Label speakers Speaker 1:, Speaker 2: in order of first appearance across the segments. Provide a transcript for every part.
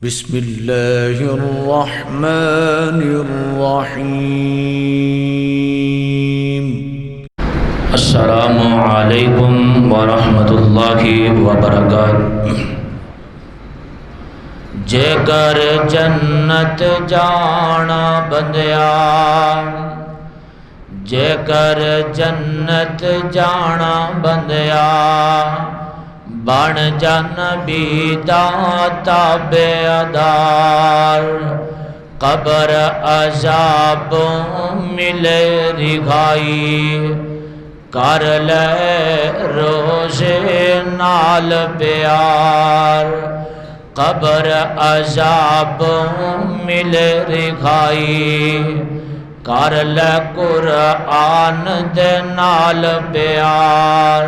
Speaker 1: بسم اللہ الرحمن الرحیم۔ السلام علیکم ورحمۃ اللہ وبرکاتہ۔ جے کر جنت جانا بندیا، جے کر جنت جانا بندیا، بن جن بھی تابعدار، قبر عذاب ملے رہائی، کر لے روزے نال پیار، قبر عذاب ملے رہائی، کر لے قرآن دے نال پیار،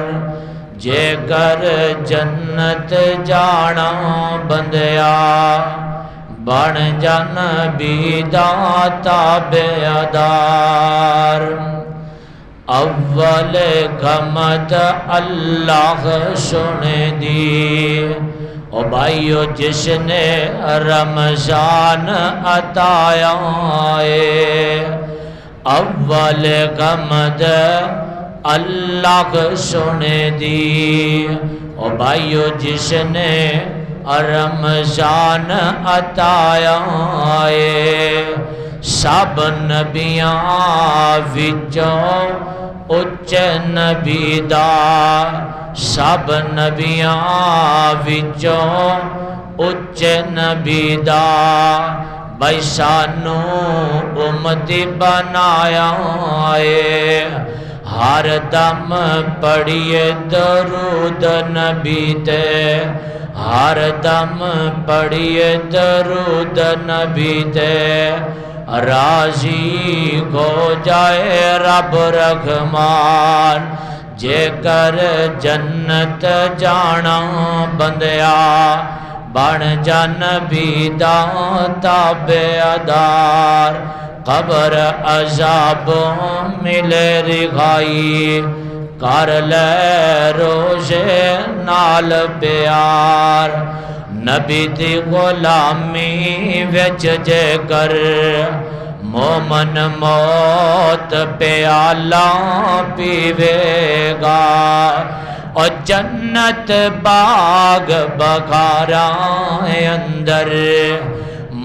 Speaker 1: جے کر جنت جانا بندیا، بن جن بھی تابعدار، اول گمد اللہ سن دی، او بھائیو جس نے رمضان عطایا ہے، اول گمد اللہ سن دی، او بھائیو جس نے رمضان عطایا ہے، سب نبیاں وچوں اچ نبی دا، سب نبیاں وچوں اچ نبی دا، بھائی سانو امتی بنایا ہے، ہر دم پڑھیے درود نبی تے، ہر دم پڑھیے درود نبی تے، راضی ہو جائے رب رحمان، جے کر جنت جانا بندیا، بن جن بھی تابعدار، قبر عذاب ملے رہائی، کر لے روزے نال پیار، نبی دی غلامی وچ جے کر مومن موت پیالہ پیوے گا، اور جنت باغ بخاراں اندر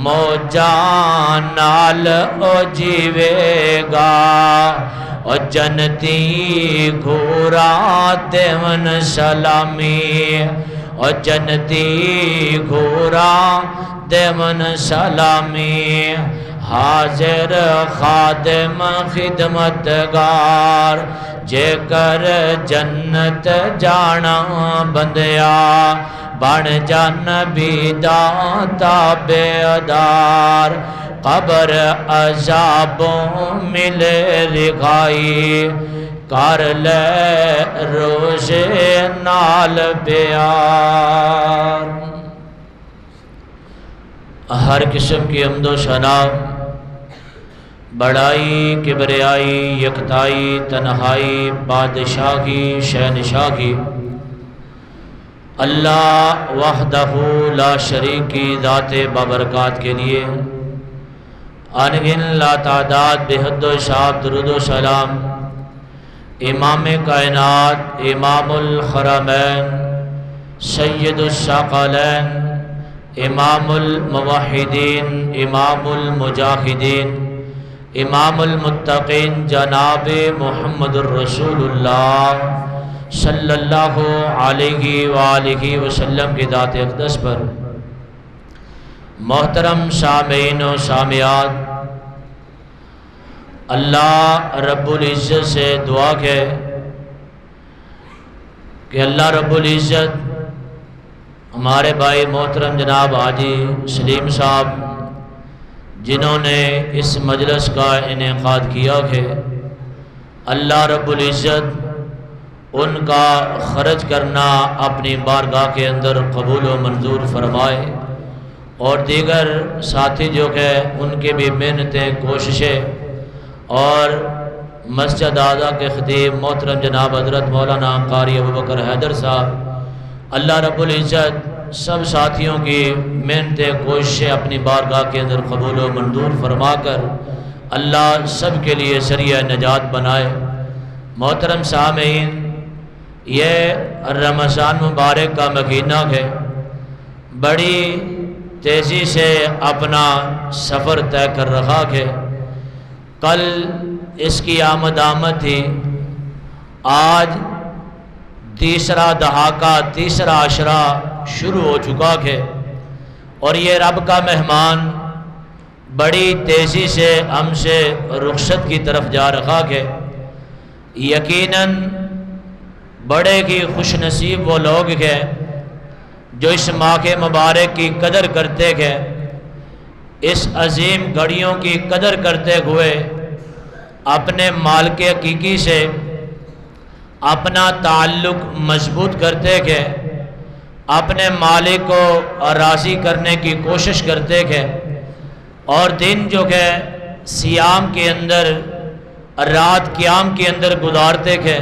Speaker 1: موجاں نال او جیوے گا، او جنتی گھورا دیون سلامی، او جنتی گھورا دیون سلامی، حاضر خادم خدمتگار، جے کر جنت جانا بندیا، بن جن بھی تابعدار، قبر عذاب ملے رہائی، کر لے روزے نال پیار۔ ہر قسم کی حمد و ثنا، بڑائی کبریائی یکتائی تنہائی بادشاہی شہنشاہی اللہ وحدہ لا شریک کی ذات بابرکات کے لیے انگن لا تعداد بے حد و حساب درود و سلام امام کائنات، امام الحرمین، سید الثقلین، امام الموحدین، امام المجاہدین، امام المتقین جناب محمد الرسول اللہ صلی اللہ علیہ وآلہ وسلم کی ذات اقدس پر محترم سامعین و سامعات، اللہ رب العزت سے دعا ہے کہ اللہ رب العزت ہمارے بھائی محترم جناب حاجی سلیم صاحب جنہوں نے اس مجلس کا انعقاد کیا ہے، اللہ رب العزت ان کا خرچ کرنا اپنی بارگاہ کے اندر قبول و منظور فرمائے، اور دیگر ساتھی جو کہ ان کے بھی محنتیں کوششیں، اور مسجد اعلیٰ کے خطیب محترم جناب حضرت مولانا قاری ابوبکر حیدر صاحب، اللہ رب العزت سب ساتھیوں کی محنتیں کوششیں اپنی بارگاہ کے اندر قبول و منظور فرما کر اللہ سب کے لیے ذریعہ نجات بنائے۔ محترم سامعین، یہ رمضان مبارک کا مہینہ ہے، بڑی تیزی سے اپنا سفر طے کر رہا ہے۔ کل اس کی آمد تھی، آج تیسرا دہاکہ، تیسرا عشرہ شروع ہو چکا ہے، اور یہ رب کا مہمان بڑی تیزی سے ہم سے رخصت کی طرف جا رہا ہے۔ یقیناً بڑے ہی خوش نصیب وہ لوگ ہیں جو اس ماہ مبارک کی قدر کرتے ہیں، اس عظیم گھڑیوں کی قدر کرتے ہوئے اپنے مالک حقیقی سے اپنا تعلق مضبوط کرتے ہیں، اپنے مالک کو راضی کرنے کی کوشش کرتے ہیں، اور دن جو ہے صیام کے اندر، رات قیام کے اندر گزارتے ہیں۔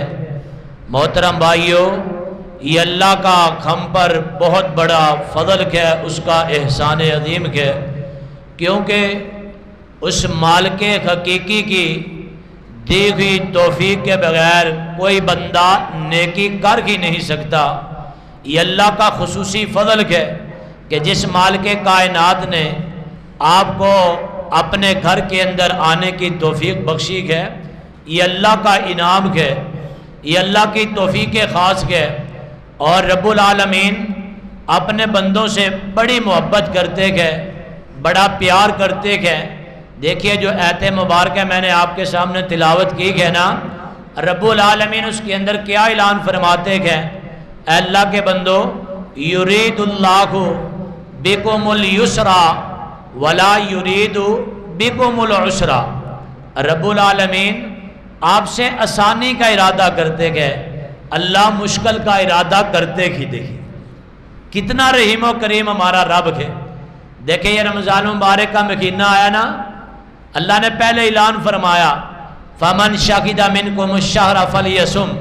Speaker 1: محترم بھائیو، یہ اللہ کا ہم پر بہت بڑا فضل ہے، اس کا احسان عظیم ہے، کیونکہ اس مالک حقیقی کی دی ہوئی توفیق کے بغیر کوئی بندہ نیکی کر ہی نہیں سکتا۔ یہ اللہ کا خصوصی فضل ہے کہ جس مالک کائنات نے آپ کو اپنے گھر کے اندر آنے کی توفیق بخشی ہے، یہ اللہ کا انعام ہے، یہ اللہ کی توفیق خاص ہے۔ اور رب العالمین اپنے بندوں سے بڑی محبت کرتے ہیں، بڑا پیار کرتے ہیں۔ دیکھیے جو آیت مبارکہ میں نے آپ کے سامنے تلاوت کی ہے نا، رب العالمین اس کے اندر کیا اعلان فرماتے ہیں؟ اے اللہ کے بندو، یرید اللہ بکم اليسر ولا یرید بکم العسر۔ رب العالمین آپ سے آسانی کا ارادہ کرتے گئے، اللہ مشکل کا ارادہ کرتے ہی دیکھیں کتنا رحیم و کریم ہمارا رب ہے۔ دیکھیں یہ رمضان مبارک کا مہینہ آیا نا، اللہ نے پہلے اعلان فرمایا فمن شہد منکم الشہر فلیصم۔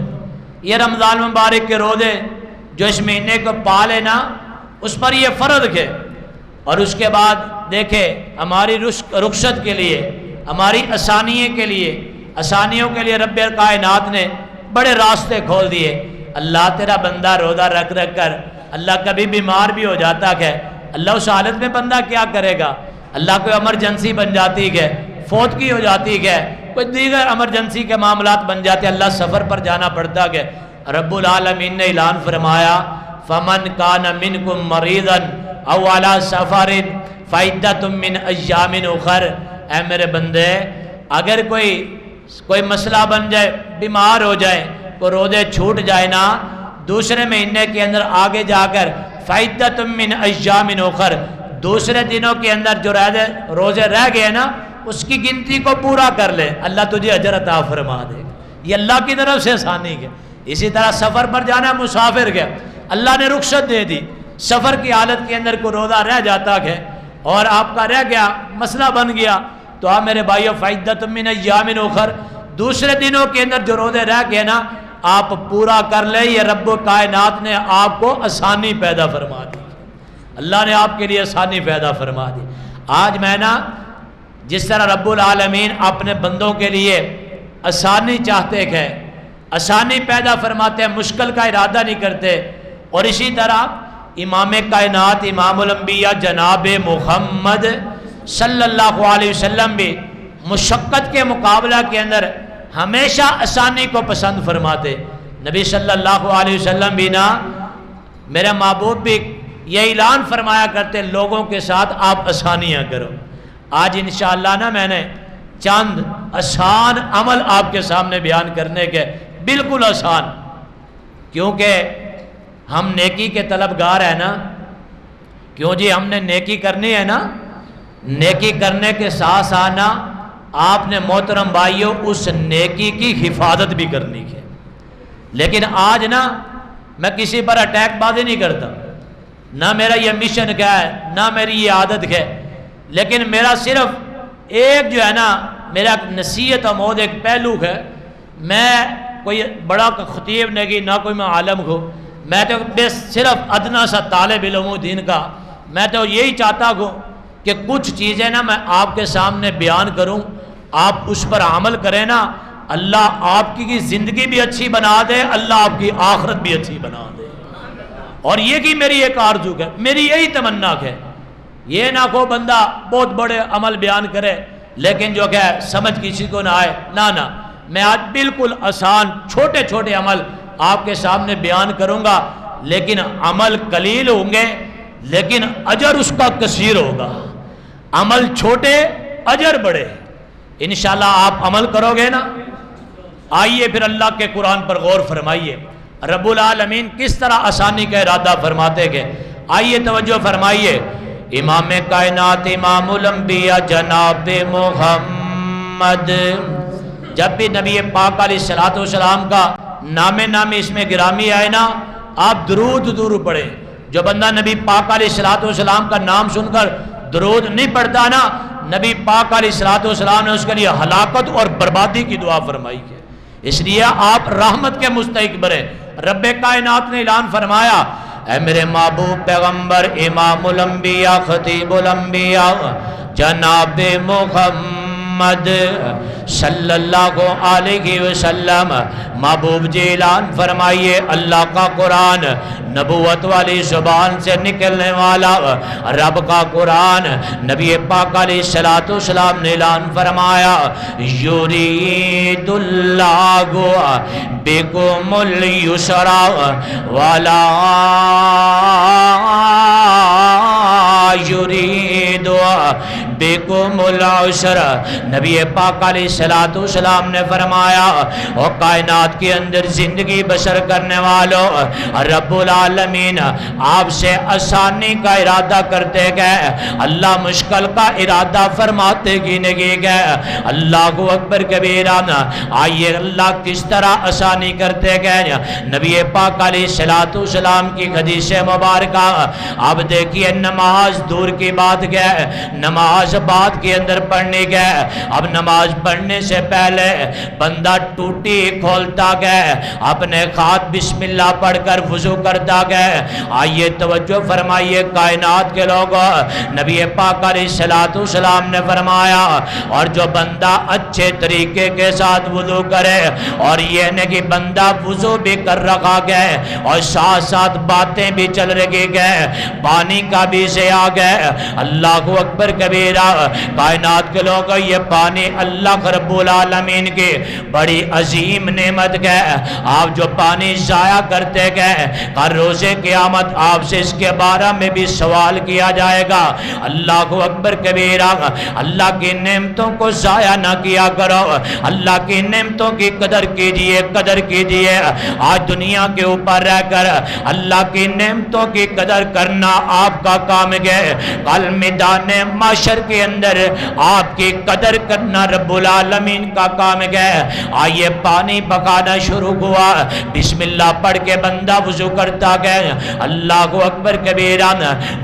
Speaker 1: یہ رمضان مبارک کے روزے جو اس مہینے کو پالے نا، اس پر یہ فرض ہے۔ اور اس کے بعد دیکھیں ہماری رخصت کے لیے، ہماری آسانیوں کے لیے رب کائنات نے بڑے راستے کھول دیے۔ اللہ تیرا بندہ روزہ رکھ کر اللہ کبھی بیمار بھی ہو جاتا ہے، اللہ اس حالت میں بندہ کیا کرے گا؟ اللہ کوئی ایمرجنسی بن جاتی ہے، فوت کی ہو جاتی ہے، کوئی دیگر ایمرجنسی کے معاملات بن جاتے ہیں، اللہ سفر پر جانا پڑتا ہے۔ رب العالمین نے اعلان فرمایا فمن کان منکم مریضا او علی سفر فعدۃ من ایام اخر۔ اے میرے بندے، اگر کوئی مسئلہ بن جائے، بیمار ہو جائے، کوئی روزے چھوٹ جائے نا، دوسرے مہینے کے اندر آگے جا کر فعدۃ من ایام اخر، دوسرے دنوں کے اندر جو روزے رہ گئے نا، اس کی گنتی کو پورا کر لے، اللہ تجھے اجر عطا فرما دے گا۔ یہ اللہ کی طرف سے آسانی ہے۔ اسی طرح سفر پر جانا مسافر گیا، اللہ نے رخصت دے دی۔ سفر کی حالت کے اندر کوئی روزہ رہ جاتا ہے اور آپ کا رہ گیا، مسئلہ بن گیا، تو آپ میرے بھائیو فعدۃ من ایام اخر، دوسرے دنوں کے اندر جو روزے رہ گئے نا، آپ پورا کر لیں۔ یہ رب کائنات نے آپ کو آسانی پیدا فرما دی، اللہ نے آپ کے لیے آسانی پیدا فرما دی۔ آج میں نا جس طرح رب العالمین اپنے بندوں کے لیے آسانی چاہتے ہیں، آسانی پیدا فرماتے ہیں، مشکل کا ارادہ نہیں کرتے، اور اسی طرح امام کائنات امام الانبیاء جناب محمد صلی اللہ علیہ وسلم بھی مشقت کے مقابلہ کے اندر ہمیشہ آسانی کو پسند فرماتے۔ نبی صلی اللہ علیہ وسلم بھی نا، میرے محبوب بھی یہ اعلان فرمایا کرتے لوگوں کے ساتھ آپ آسانیاں کرو۔ آج انشاءاللہ نا میں نے چند آسان عمل آپ کے سامنے بیان کرنے کے، بالکل آسان، کیونکہ ہم نیکی کے طلبگار ہیں نا۔ کیوں جی؟ ہم نے نیکی کرنی ہے نا، نیکی کرنے کے ساتھ ساتھ نا آپ نے محترم بھائیوں اس نیکی کی حفاظت بھی کرنی ہے۔ لیکن آج نا میں کسی پر اٹیک بازی نہیں کرتا، نہ میرا یہ مشن کیا ہے، نہ میری یہ عادت ہے، لیکن میرا صرف ایک جو ہے نا، میرا نصیحت آمود ایک پہلو ہے۔ میں کوئی بڑا خطیب نہیں، نہ کوئی میں عالم ہو، میں تو بس صرف ادنا سا طالب علم ہوں دین کا، میں تو یہی چاہتا ہوں کہ کچھ چیزیں نا میں آپ کے سامنے بیان کروں، آپ اس پر عمل کریں نا، اللہ آپ کی زندگی بھی اچھی بنا دے، اللہ آپ کی آخرت بھی اچھی بنا دے۔ اور یہ کہ میری ایک آرزو ہے، میری یہی تمنا ہے، یہ نہ کو بندہ بہت بڑے عمل بیان کرے لیکن جو کہ سمجھ کسی کو نہ آئے، نہ میں آج بالکل آسان چھوٹے چھوٹے عمل آپ کے سامنے بیان کروں گا، لیکن عمل قلیل ہوں گے لیکن اجر اس کا کثیر ہوگا۔ عمل چھوٹے اجر بڑے، انشاءاللہ آپ عمل کرو گے نا۔ آئیے پھر اللہ کے قرآن پر غور فرمائیے، رب العالمین کس طرح آسانی کا ارادہ فرماتے گئے۔ آئیے توجہ فرمائیے، امام کائنات امام الانبیاء جناب محمد، جب بھی نبی پاک علیہ السلام کا نام اس میں گرامی آئے نا، آپ درود پڑھیں۔ جو بندہ نبی پاک علیہ السلام کا نام سن کر درود نہیں پڑھتا نا، نبی پاک علیہ السلام نے اس کے لیے ہلاکت اور بربادی کی دعا فرمائی ہے۔ اس لیے آپ رحمت کے مستحق بنے۔ رب کائنات نے اعلان فرمایا، اے میرے محبوب پیغمبر امام الانبیاء خطیب الانبیاء جناب محمد صلی اللہ علیہ وسلم، محبوب جی اعلان فرمائیے، اللہ کا قرآن نبوت والی زبان سے نکلنے والا رب کا قرآن، نبی پاک علیہ السلام نے اعلان فرمایا، یرید اللہ بکم اليسر ولا یرید بکم العسر۔ نبی پاک علیہ السلام نے فرمایا، اور کائنات کے اندر زندگی بسر کرنے والوں، رب العالمین آپ سے آسانی کا ارادہ کرتے گئے، اللہ مشکل کا ارادہ فرماتے گئے۔ اللہ اکبر کبیرہ۔ آئیے اللہ کس طرح آسانی کرتے گئے۔ نبی پاک علیہ السلام کی حدیث مبارکہ اب دیکھیے، نماز دور کی بات گئے، نماز بعد کے اندر پڑھنے گئے۔ اب نماز پڑھنے سے پہلے بندہ ٹوٹی کھولتا گئے، اپنے خاتم بسم اللہ پڑھ کر وضو کرتا گئے۔ آئیے توجہ فرمائیے کائنات کے لوگوں، نبی پاک علیہ السلام نے فرمایا، اور جو بندہ اچھے طریقے کے ساتھ وضو کرے، اور یہ نہیں کہ بندہ وضو بھی کر رکھا گئے اور ساتھ ساتھ باتیں بھی چل رہی گئے، پانی کا بھی ضیاع گئے، اللہ اکبر کبیرہ۔ کائنات کے لوگ، یہ پانی اللہ رب العالمین کی بڑی عظیم نعمت ہے۔ آپ جو پانی ضائع کرتے گئے، ہر روز قیامت آپ سے اس کے بارے میں بھی سوال کیا جائے گا۔ اللہ اکبر کبیرہ۔ اللہ کی نعمتوں کو ضائع نہ کیا کرو، اللہ کی نعمتوں کی قدر کیجئے۔ آج دنیا کے اوپر رہ کر اللہ کی نعمتوں کی قدر کرنا آپ کا کام ہے، کل میدان معاشر کے اندر آپ کی قدر کرنا رب العالمین کا کام ہے۔ آئیے پانی پکانا شروع ہوا، بسم اللہ پڑھ کے بندہ وضو کرتا گیا، اللہ اکبر کبیرہ۔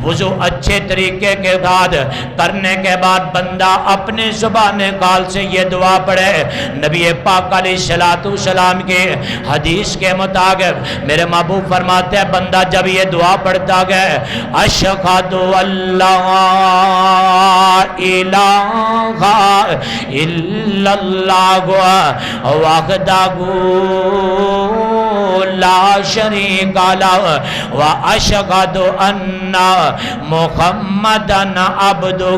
Speaker 1: وضو اچھے طریقے کے بعد کرنے کے بعد بندہ اپنے زبان کال سے یہ دعا پڑھے۔ نبی پاک علیہ السلام کے حدیث کے مطابق میرے محبوب فرماتے ہیں، بندہ جب یہ دعا پڑھتا گیا، اشہد اللہ الہ الا اللہ وحدہ لا شریک لہ واشہد ان محمدًا عبدہ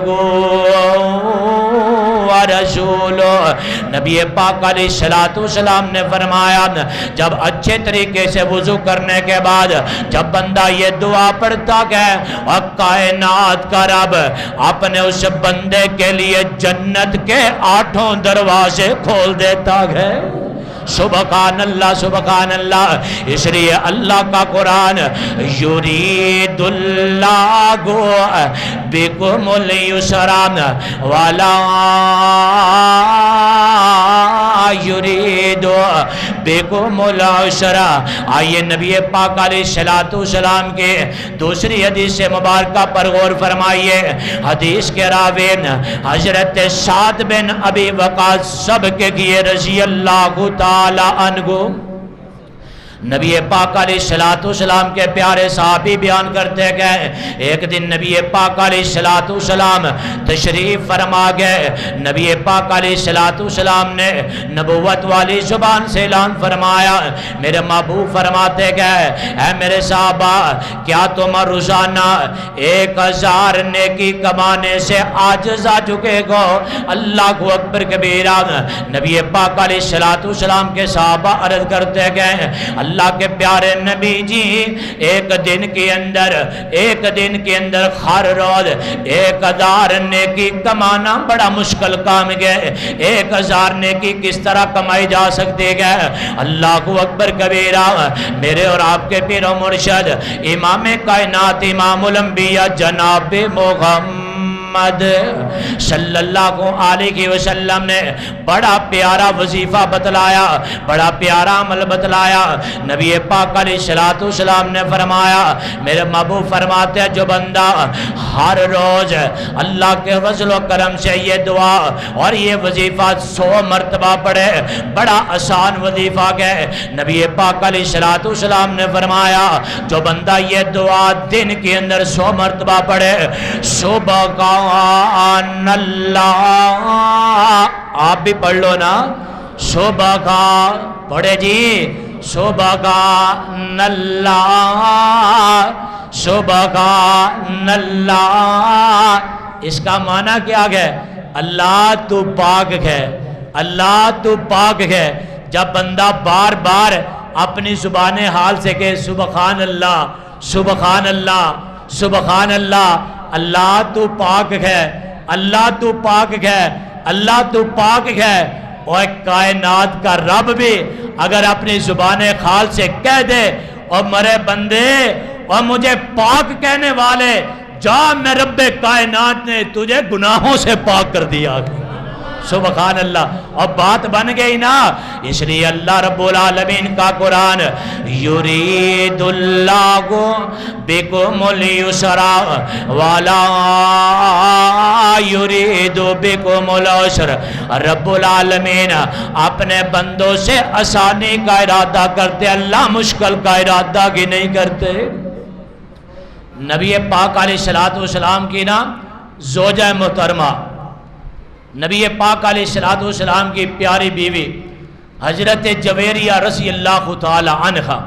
Speaker 1: ورسولہ۔ نبی پاک علیہ السلام نے فرمایا، جب اچھے طریقے سے وضو کرنے کے بعد جب بندہ یہ دعا پڑھتا گیا، اور کائنات کا رب اپنے اس بندے کے لیے جنت کے 8 دروازے کھول دیتا ہے۔ سبحان اللہ سبحان اللہ۔ اس لیے اللہ کا قرآن، یرید اللہ بکم اليسر ولا یرید بکم العسر۔ آئیے نبی پاک علیہ السلام کے دوسری حدیث مبارکہ پر غور فرمائیے۔ حدیث کے راوی حضرت سعد بن ابی وقاص سب کے کیے رضی اللہ تعالی عنہ۔ نبی پاک علیہ الصلوۃ والسلام کے پیارے صحابی بیان کرتے گئے ایک دن نبی پاک علیہ الصلوۃ والسلام تشریف فرما گئے. نبی پاک علیہ الصلوۃ والسلام نے نبوت والی زبان سے اعلان فرمایا. میرے محبوب فرماتے گئے اے میرے صحابہ کیا تم روزانہ 1000 نیکی کمانے سے عاجز آ چکے گو؟ اللہ کو اکبر کبیرہ. نبی پاک علیہ الصلوۃ والسلام کے صحابہ عرض کرتے گئے اللہ کے پیارے نبی جی ایک دن کے اندر ہر روز 1000 نیکی کمانا بڑا مشکل کام ہے. 1000 نیکی کس طرح کمائی جا سکتی ہے؟ اللہ کو اکبر کبیرہ. میرے اور آپ کے پیر و مرشد امام کائنات امام الانبیاء جناب محمد صلی اللہ علیہ وسلم نے بڑا پیارا وظیفہ بتلایا, بڑا پیارا عمل بتلایا. نبی پاک علیہ الصلوۃ والسلام نے فرمایا میرے محبوب فرماتے ہیں جو بندہ ہر روز اللہ کے فضل و کرم سے یہ دعا اور یہ وظیفہ 100 مرتبہ پڑھے, بڑا آسان وظیفہ ہے. نبی پاک علیہ الصلوۃ والسلام نے فرمایا جو بندہ یہ دعا دن کے اندر 100 مرتبہ پڑھے سبحان اللہ, آپ بھی پڑھ لو نا سبحان, پڑھے جی سبحان اللہ سبحان اللہ. اس کا معنی کیا ہے؟ اللہ تو پاک ہے, اللہ تو پاک ہے. جب بندہ بار بار اپنی زبان حال سے کہ سبحان اللہ سبحان اللہ سبحان اللہ, اللہ تو پاک ہے, اللہ تو پاک ہے, اللہ تو پاک ہے. اور کائنات کا رب بھی اگر اپنی زبان خال سے کہہ دے اور مرے بندے اور مجھے پاک کہنے والے جا, میں رب کائنات نے تجھے گناہوں سے پاک کر دیا. سبحان اللہ. اور بات بن گئی نا. اس لیے اللہ رب العالمین کا قرآن یرید اللہ بکم اليسر ولا یرید بکم العسر. رب العالمین اپنے بندوں سے آسانی کا ارادہ کرتے, اللہ مشکل کا ارادہ کی نہیں کرتے. نبی پاک علیہ الصلوۃ والسلام کی نا زوجہ محترمہ نبی پاک علیہ الصلوۃ والسلام کی پیاری بیوی حضرت جویریہ رضی اللہ تعالی عنہا,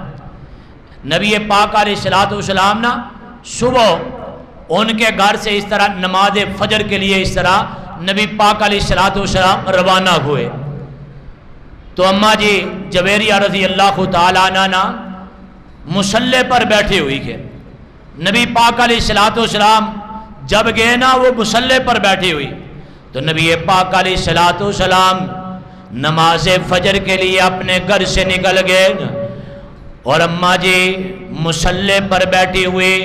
Speaker 1: نبی پاک علیہ الصلوۃ والسلام نا صبح ان کے گھر سے اس طرح نماز فجر کے لیے اس طرح نبی پاک علیہ الصلوۃ والسلام روانہ ہوئے. تو اماں جی جویریہ رضی اللہ تعالی عنہا مصلی پر بیٹھی ہوئی ہے. نبی پاک علیہ الصلوۃ والسلام جب گئے نا وہ مصلی پر بیٹھی ہوئی تو نبی پاک علیہ الصلوۃ والسلام نماز فجر کے لیے اپنے گھر سے نکل گئے اور اماں جی مصلی پر بیٹھی ہوئی.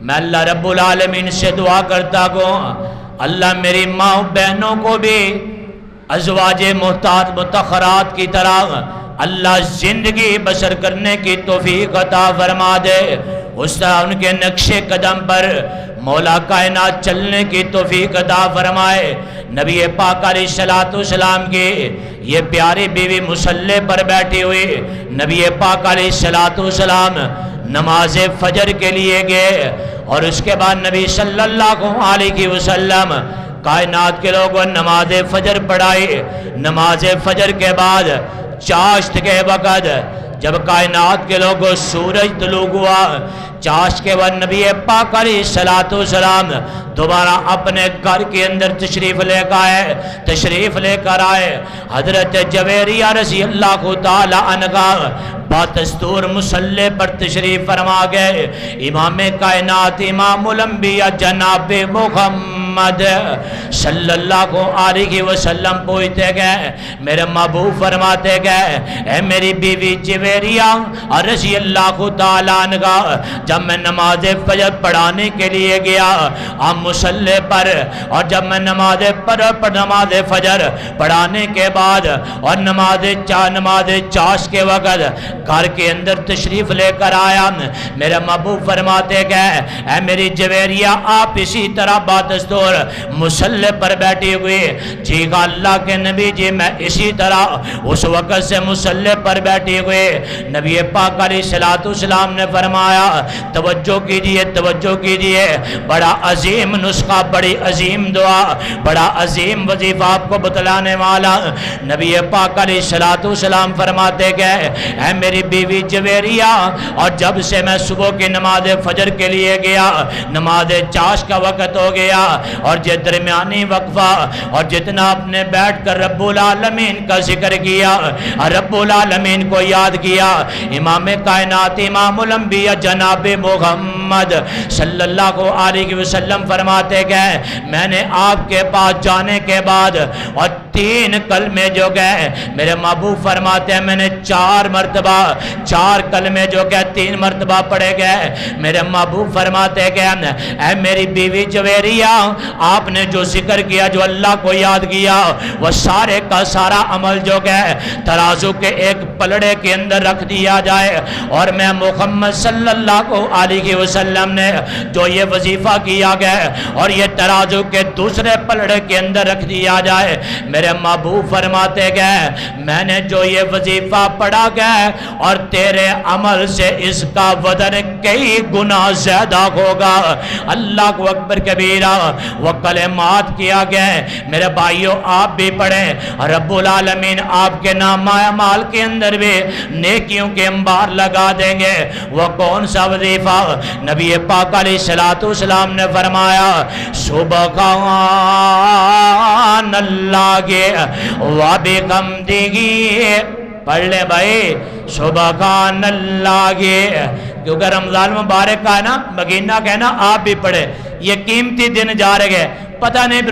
Speaker 1: میں اللہ رب العالمین سے دعا کرتا ہوں اللہ میری ماں بہنوں کو بھی ازواج متخرات کی طرح اللہ زندگی بسر کرنے کی توفیق عطا فرما دے. اس طرح ان کے نقش قدم پر مولا کائنات چلنے کی توفیق عطا فرمائے. نبی پاک علیہ الصلوۃ والسلام کی یہ پیاری بیوی مصلی پر بیٹھی ہوئی. نبی پاک علیہ الصلوۃ والسلام نماز فجر کے لیے گئے اور اس کے بعد نبی صلی اللہ علیہ وسلم کائنات کے لوگوں نماز فجر پڑھائی. نماز فجر کے بعد چاشت کے وقت جب کائنات کے لوگوں سورج طلوع ہوا, چاشت کے بعد نبی پاک علیہ الصلوۃ والسلام دوبارہ اپنے گھر کے اندر تشریف لے کر آئے. حضرت جویریہ رضی اللہ تعالی عنہا بادستور مصلی پر تشریف فرما گئے. امام کائنات امام الانبیاء جناب محمد صلی اللہ علیہ وسلم پوچھتے گئے, میرے محبوب فرماتے گئے اے میری بیوی جویریہ رضی اللہ تعالی عنہا جب میں نماز فجر پڑھانے کے لیے گیا آپ مصلی پر, اور جب میں نماز فجر پڑھانے کے بعد اور نماز چاش کے وقت گھر کے اندر تشریف لے کر آیا, میرے محبوب فرماتے گئے اے میری جویریہ آپ اسی طرح بادستور حضور مصلی پر بیٹھی ہوئی، جی کہا اللہ کے نبی جی میں اسی طرح اس وقت سے مصلی پر بیٹھی ہوئی۔ نبی پاک علیہ السلام نے فرمایا توجہ کیجئے توجہ کیجئے، بڑا عظیم نسخہ، بڑی عظیم دعا، بڑا عظیم وظیفہ آپ کو بتلانے والا۔ نبی پاک علیہ السلام فرماتے گئے اے میری بیوی جویریہ، اور جب سے میں صبح کی نماز فجر کے لیے گیا، نماز چاش کا وقت ہو گیا، اور یہ درمیانی وقفہ اور جتنا آپ نے بیٹھ کر رب العالمین کا ذکر کیا، رب العالمین کو یاد کیا، امام کائنات امام الانبیاء جناب محمد صلی اللہ علیہ وسلم فرماتے گئے میں نے آپ کے پاس جانے کے بعد اور 3 کلمے جو گئے میرے محبوب فرماتے ہیں میں نے 4 مرتبہ 4 کلمے جو گئے 3 مرتبہ پڑھے گئے۔ میرے محبوب فرماتے گئے اے میری بیوی جویریہ، آپ نے جو ذکر کیا، جو اللہ کو یاد کیا، وہ سارے کا سارا عمل جو گئے ترازو کے ایک پلڑے کے اندر رکھ دیا جائے، اور میں محمد صلی اللہ علیہ وسلم نے جو یہ وظیفہ کیا گئے اور یہ ترازو کے دوسرے پلڑے کے اندر رکھ دیا جائے۔ میرے محبوب فرماتے گئے میں نے جو یہ وظیفہ پڑھا گئے اور تیرے عمل سے اس کا وزن کئی گنا زیادہ ہوگا۔ اللہ کو اکبر کبیرہ، وہ کلمات کیا گئے میرے بھائیوں آپ بھی پڑھیں، رب العالمین آپ کے نام اعمال کے اندر بھی نیکیوں کے انبار لگا دیں گے۔ وہ کون سا وظیفہ؟ نبی پاک علیہ السلام نے فرمایا سبحان اللہ و بحمدہ، پڑھ لیں بھائی سبحان اللہ، کیونکہ رمضان مبارک کا ہے نا مہینہ کہنا آپ بھی پڑھیں، یہ قیمتی دن جا رہے گئے، پتہ نہیں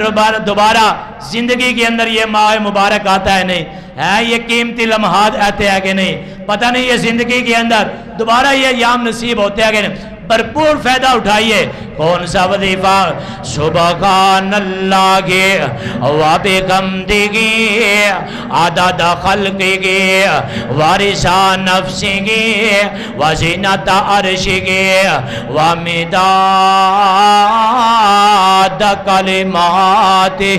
Speaker 1: دوبارہ زندگی کے اندر یہ ماہ مبارک آتا ہے نہیں ہے، یہ قیمتی لمحات آتے ہیں کہ نہیں، پتہ نہیں یہ زندگی کے اندر دوبارہ یہ ایام نصیب ہوتے ہیں کہ نہیں، بھرپور فائدہ اٹھائیے۔ کون سا وظیفہ؟ سبحان اللہ و بحمدہ عدد خلقہ ورضا نفسہ وزینۃ عرشہ ومداد کلماتہ۔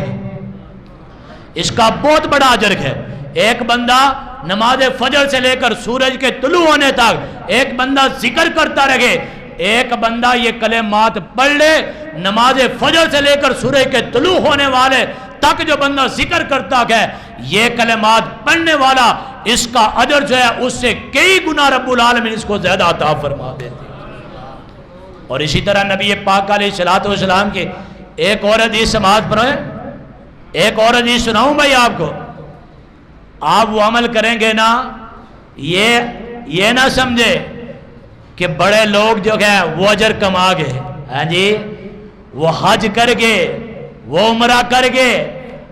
Speaker 1: اس کا بہت بڑا اجر ہے۔ ایک بندہ نماز فجر سے لے کر سورج کے طلوع ہونے تک ایک بندہ ذکر کرتا رہے، ایک بندہ یہ کلمات پڑھ لے، نماز فجر سے لے کر سورج کے طلوع ہونے والے تک جو بندہ ذکر کرتا ہے، یہ کلمات پڑھنے والا اس کا اجر جو ہے اس سے کئی گنا رب العالمین اس کو زیادہ عطا فرما دیتے۔ اور اسی طرح نبی پاک علیہ السلام کی ایک اور حدیث سماعت فرمائیں، ایک اور حدیث سناؤں بھائی آپ کو، آپ وہ عمل کریں گے نا، یہ نہ سمجھے کہ بڑے لوگ جو ہیں وہ اجر کما گئے، ہاں جی وہ حج کر گئے، وہ عمرہ کر گئے،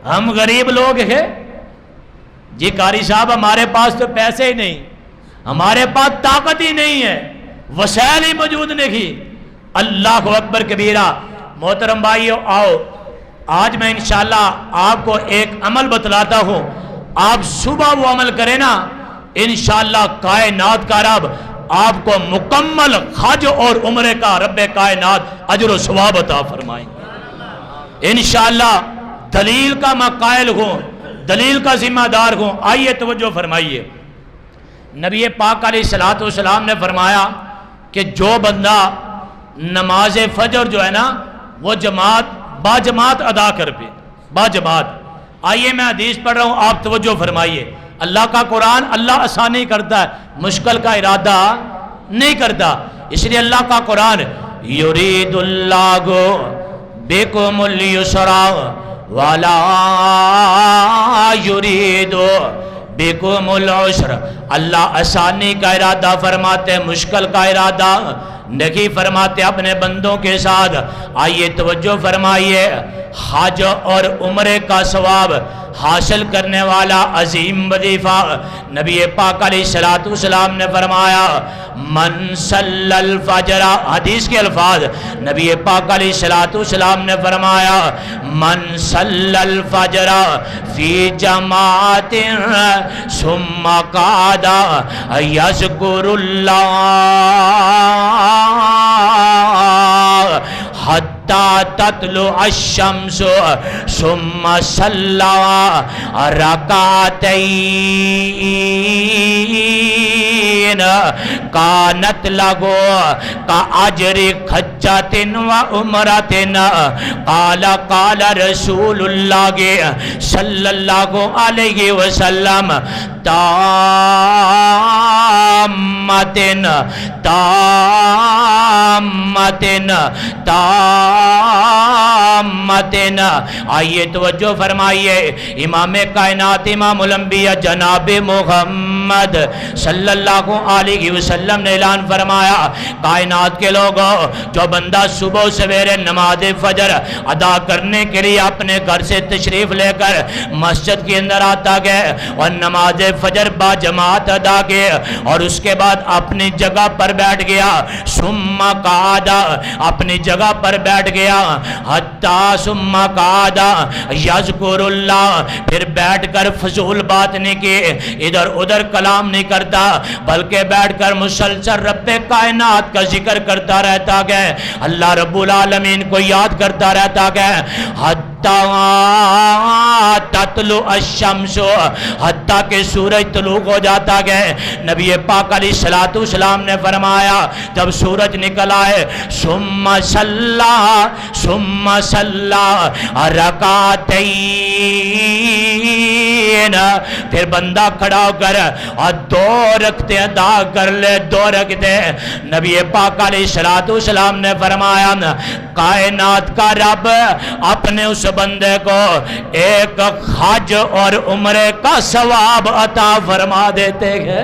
Speaker 1: ہم غریب لوگ ہیں جی قاری صاحب ہمارے پاس تو پیسے ہی نہیں، ہمارے پاس طاقت ہی نہیں ہے، وسائل ہی موجود نہیں۔ اللہ اکبر کبیرہ۔ محترم بھائیو آؤ آج میں انشاءاللہ آپ کو ایک عمل بتلاتا ہوں، آپ صبح وہ عمل کریں نا، انشاءاللہ کائنات کا رب آپ کو مکمل حج اور عمرے کا رب کائنات اجر و ثواب عطا فرمائیں گے انشاءاللہ۔ دلیل کا میں قائل ہوں، دلیل کا ذمہ دار ہوں۔ آئیے توجہ فرمائیے، نبی پاک علیہ السلام نے فرمایا کہ جو بندہ نماز فجر جو ہے نا وہ باجماعت ادا کر پہ، باجماعت۔ آئیے میں حدیث پڑھ رہا ہوں، آپ توجہ فرمائیے۔ اللہ کا قرآن اللہ آسانی کرتا ہے، مشکل کا ارادہ نہیں کرتا، اس لیے اللہ کا قرآن یرید اللہ بکم اليسر ولا یرید بکم العسر۔ اللہ آسانی کا ارادہ فرماتے ہیں، مشکل کا ارادہ نہیں فرماتے اپنے بندوں کے ساتھ۔ آئیے توجہ فرمائیے، حج اور عمرے کا ثواب حاصل کرنے والا عظیم وظیفہ نبی پاک علیہ السلام نے فرمایا من صلی الفجر، حدیث کے الفاظ نبی پاک علیہ السلام نے فرمایا من صلی الفجر فی جماعت ثم قعد یذکر اللہ حتی تطلع الشمس ثم صلی رکعتین کانت لہو کاجر حجۃ و عمرۃ قال رسول اللہ صلی اللہ علیہ وسلم تامتن تامتن تامتن. آئیے توجہ فرمائیے، امام کائنات امام الانبیاء جناب محمد صلی اللہ علیہ وسلم نے اعلان فرمایا، کائنات کے لوگوں، جو بندہ صبح سویرے نماز فجر ادا کرنے کے لیے اپنے گھر سے تشریف لے کر مسجد کے اندر آتا گئے اور نماز فجر با جماعت ادا کے اور اس کے بعد اپنی جگہ پر بیٹھ گیا، ثم قعد، اپنی جگہ پر بیٹھ گیا، حتی ثم قعد یذکر اللہ، پھر بیٹھ کر فضول بات نہیں کی، ادھر ادھر کلام نہیں کرتا، بلکہ بیٹھ کر مسلسل رب کائنات کا ذکر کرتا رہتا گیا، اللہ رب العالمین کو یاد کرتا رہتا گیا، حتی تطلع الشمس، حتیٰ کہ سورج طلوع ہو جاتا گیا۔ نبی پاک علیہ السلام نے فرمایا جب سورج نکل آئے، ثم صلی رکعتین، پھر بندہ کھڑا ہو کر اور 2 رکعتیں ادا کر لے، 2 رکعتیں۔ نبی پاک علیہ السلام نے فرمایا کائنات کا رب اپنے اس بندے کو ایک حج اور عمرے کا ثواب عطا فرما دیتے ہیں۔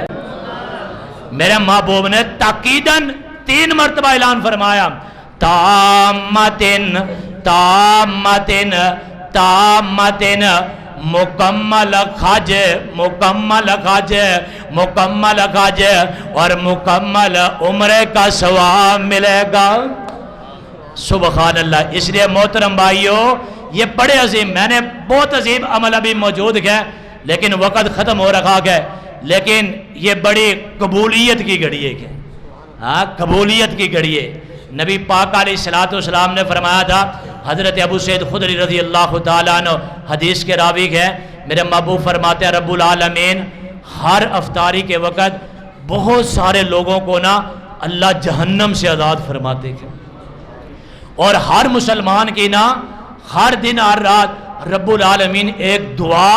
Speaker 1: میرے محبوب نے تاکیداً 3 مرتبہ اعلان فرمایا، تامتن تامتن تامتن، مکمل حج، مکمل حج، مکمل حج اور مکمل عمرے کا ثواب ملے گا۔ سبحان اللہ۔ اس لیے محترم بھائیو، یہ بڑے عظیم، میں نے بہت عظیم عمل ابھی موجود ہے لیکن وقت ختم ہو رکھا ہے، لیکن یہ بڑی قبولیت کی گھڑی ہے، ہاں قبولیت کی گھڑی ہے۔ نبی پاک علیہ السلام نے فرمایا تھا، حضرت ابو سعید خدری رضی اللہ تعالیٰ عنہ حدیث کے راوی ہے، میرے محبوب فرماتے ہیں رب العالمین ہر افطاری کے وقت بہت سارے لوگوں کو نا اللہ جہنم سے آزاد فرماتے ہیں، اور ہر مسلمان کی نا ہر دن ہر رات رب العالمین ایک دعا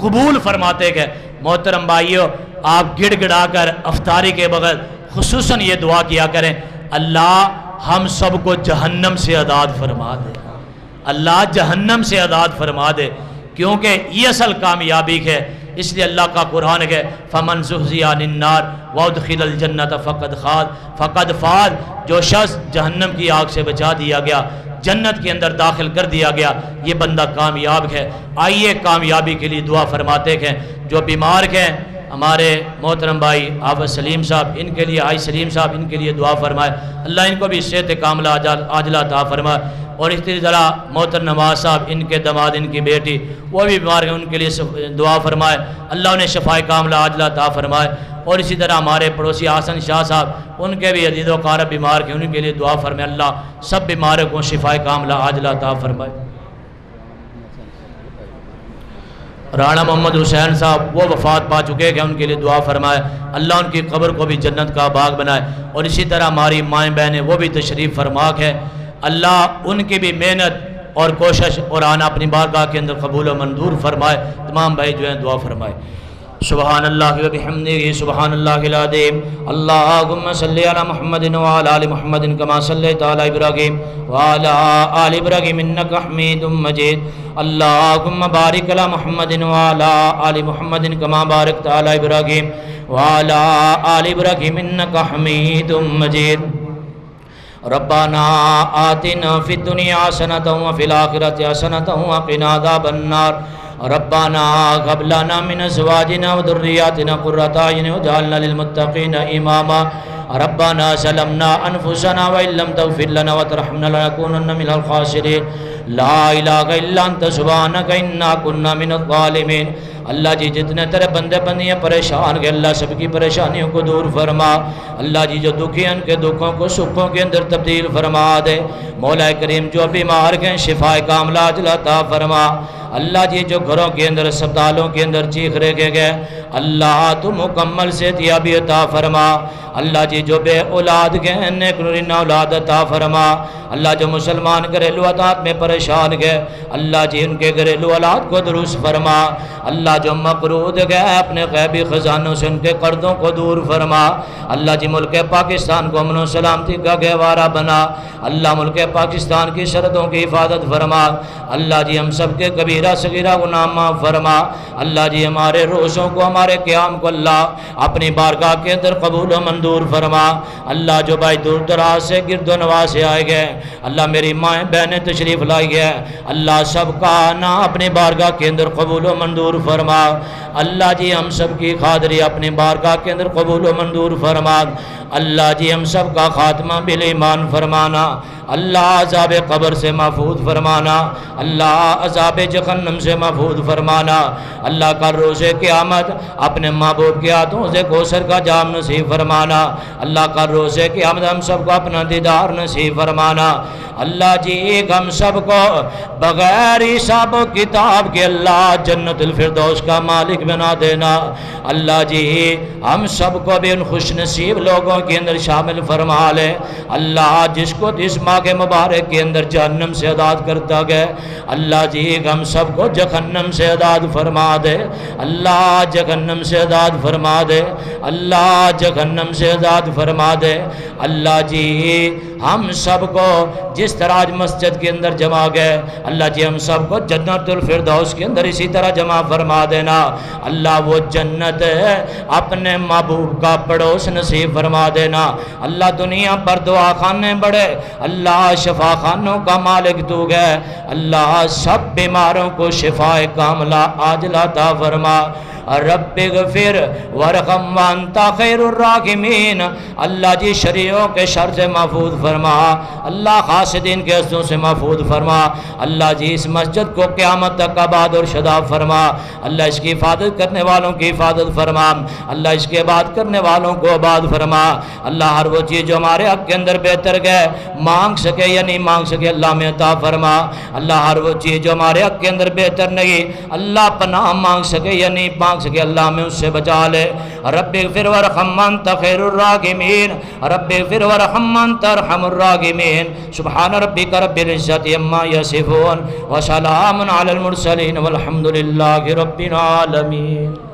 Speaker 1: قبول فرماتے ہیں۔ محترم بھائیو، آپ گڑ گڑا کر افطاری کے وقت خصوصاً یہ دعا کیا کریں، اللہ ہم سب کو جہنم سے آزاد فرما دے، اللہ جہنم سے آزاد فرما دے، کیونکہ یہ اصل کامیابی ہے۔ اس لیے اللہ کا قرآن ہے، فمن زحزح عن النار وادخل الجنۃ فقد فاز، جو شخص جہنم کی آگ سے بچا دیا گیا، جنت کے اندر داخل کر دیا گیا، یہ بندہ کامیاب ہے۔ آئیے کامیابی کے لیے دعا فرماتے ہیں۔ جو بیمار ہیں ہمارے محترم بھائی حافظ سلیم صاحب، ان کے لیے آئی سلیم صاحب، ان کے لیے دعا فرمائے، اللہ ان کو بھی صحت کاملہ عاجلہ عطا فرمائے۔ اور اسی طرح محترم نواز صاحب، ان کے داماد، ان کی بیٹی، وہ بھی بیمار ہیں، ان کے لیے دعا فرمائے، اللہ انہیں شفائے کاملہ عاجلہ عطا فرمائے۔ اور اسی طرح ہمارے پڑوسی حسن شاہ صاحب، ان کے بھی عزیز و اقارب بیمار ہیں، ان کے لیے دعا فرمائے، اللہ سب بیماروں کو شفائے کاملہ عاجلہ عطا فرمائے۔ رانا محمد حسین صاحب، وہ وفات پا چکے ہیں، ان کے لیے دعا فرمائے، اللہ ان کی قبر کو بھی جنت کا باغ بنائے۔ اور اسی طرح ہماری مائیں بہنیں، وہ بھی تشریف فرما ہے، اللہ ان کی بھی محنت اور کوشش اور آنا اپنی بارگاہ کے اندر قبول و منظور فرمائے۔ تمام بھائی جو ہیں دعا فرمائے۔ سبحان اللہ و بحمدہ، سبحان اللہ العظیم، اللہم صلی علی محمد وعلی آل محمد کما صلیت علی ابراہیم وعلی آل ابراہیم انک حمید مجید، اللہم بارک علی محمد وعلی آل محمد کما بارکت علی ابراہیم وعلی آل ابراہیم انک حمید مجید۔ ربنا آتنا فی الدنیا حسنۃ وفی الآخرۃ حسنۃ وقنا عذاب النار، ربنا هب لنا من ازواجنا وذرياتنا قرة اعين واجعلنا للمتقين اماما، ربنا ظلمنا انفسنا وان لم تغفر لنا وترحمنا لنكونن من الخاسرين، لا اله الا انت سبحانك انا كنا من الظالمين، اللہ جی جتنے تیرے بندے بندیاں پریشان کے اللہ سب کی پریشانیوں کو دور فرما، اللہ جی جو دکھی ان کے دکھوں کو سکھوں کے اندر تبدیل فرما دے، مولا کریم جو بیمار کے شفا کاملہ عاجلہ عطا فرما، اللہ جی جو گھروں کے اندر اسپتالوں کے اندر چیخ رہے گئے اللہ تو مکمل صحتیابی عطا فرما، اللہ جی جو بے اولاد گئے نیک نورین اولاد عطا فرما، اللہ جو مسلمان گھریلو عادات میں پریشان گئے اللہ جی ان کے گھریلو اولاد کو درست فرما، اللہ جو مقروض گئے اپنے غیبی خزانوں سے ان کے قرضوں کو دور فرما، اللہ جی ملک پاکستان کو امن و سلامتی کا گہوارہ بنا، اللہ ملک پاکستان کی سرحدوں کی حفاظت فرما، اللہ جی ہم سب کے کبیرہ صغیرہ گناہ معاف فرما، اللہ جی ہمارے روزوں کو ہمارے قیام کو اللہ اپنی بارگاہ کے اندر قبول و منظور فرما، اللہ جو بھائی دور دراز سے گرد و نواز سے آئے گئے اللہ میری مائیں بہنیں تشریف لائی گئے اللہ سب کا آنا اپنی بارگاہ کے اندر قبول و منظور فرما، اللہ جی ہم سب کی خادری اپنی بارگاہ کے اندر قبول و منظور فرما، اللہ جی ہم سب کا خاتمہ بالایمان فرمانا، اللہ عذاب قبر سے محفوظ فرمانا، اللہ عذاب جہنم سے محفوظ فرمانا، اللہ کا روز قیامت اپنے محبوب کے ہاتھوں سے کوثر کا جام نصیب فرمانا، اللہ کا روز قیامت ہم سب کو اپنا دیدار نصیب فرمانا، اللہ جی ایک ہم سب کو بغیر حساب و کتاب کے اللہ جنت الفردوس کا مالک بنا دینا، اللہ جی ہم سب کو بھی ان خوش نصیب لوگوں کے اندر شامل فرما لے، اللہ جس کو اس ماہ کے مبارک کے اندر جہنم سے آزاد کرتا گئے اللہ جی ہم سب کو جہنم سے آزاد فرما دے، اللہ جہنم سے آزاد فرما دے، اللہ جہنم سے آزاد فرما دے، اللہ جی ہم سب کو جس طرح آج مسجد کے اندر جمع گئے اللہ جی ہم سب کو جنت الفردوس کے اندر اسی طرح جمع فرما دینا، اللہ وہ جنت اپنے محبوب کا پڑوس نصیب فرما دینا، اللہ دنیا پر دعا خانے بڑے اللہ شفا خانوں کا مالک تو گئے، اللہ سب بیماروں کو شفا کاملہ عاجلہ عطا فرما، رب اغفر ورحم وانت خیر الراحمین، اللہ جی شریعوں کے شر سے محفوظ فرما، اللہ حاسدین کے حسدوں سے محفوظ فرما، اللہ جی اس مسجد کو قیامت تک آباد اور شاداب فرما، اللہ اس کی حفاظت کرنے والوں کی حفاظت فرما، اللہ اس کے عبادت کرنے والوں کو آباد فرما، اللہ ہر وہ چیز جو ہمارے حق کے اندر بہتر گئے مانگ سکے یا نہیں مانگ سکے اللہ میں عطا فرما، اللہ ہر وہ چیز جو ہمارے حق کے اندر بہتر نہیں اللہ پناہ مانگ سکے یا نہیں مانگ سکے اللہ میں اس سے بچا لے، رب اغفر ورحم وانت خیر الراحمین، رب اغفر ورحم وانت ارحم الراحمین، سبحان ربک رب العزت عما یصفون وسلام علی المرسلین والحمد للہ رب العالمین۔